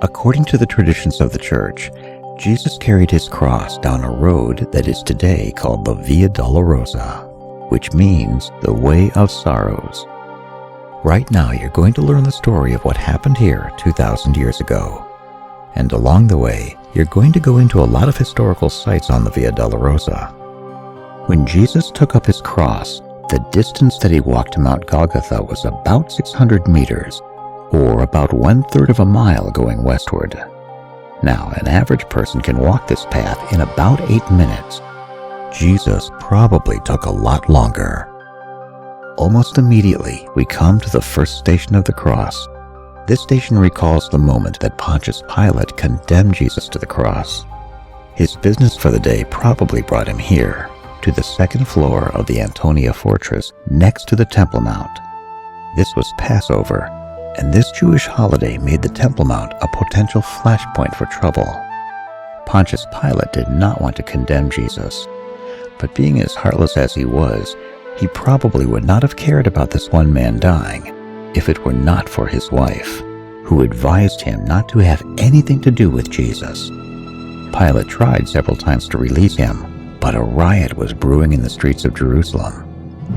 According to the traditions of the church, Jesus carried his cross down a road that is today called the Via Dolorosa, which means the Way of Sorrows. Right now you're going to learn the story of what happened here 2,000 years ago. And along the way, you're going to go into a lot of historical sites on the Via Dolorosa. When Jesus took up his cross, the distance that he walked to Mount Golgotha was about 600 meters, or about 1/3 of a mile going westward. Now, an average person can walk this path in about 8 minutes. Jesus probably took a lot longer. Almost immediately, we come to the first station of the cross. This station recalls the moment that Pontius Pilate condemned Jesus to the cross. His business for the day probably brought him here, to the second floor of the Antonia fortress next to the Temple Mount. This was Passover, and this Jewish holiday made the Temple Mount a potential flashpoint for trouble. Pontius Pilate did not want to condemn Jesus, but being as heartless as he was, he probably would not have cared about this one man dying if it were not for his wife, who advised him not to have anything to do with Jesus. Pilate tried several times to release him, but a riot was brewing in the streets of Jerusalem,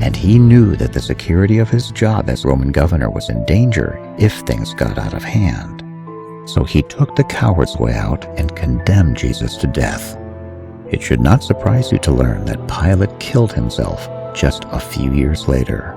and he knew that the security of his job as Roman governor was in danger if things got out of hand. So he took the coward's way out and condemned Jesus to death. It should not surprise you to learn that Pilate killed himself just a few years later.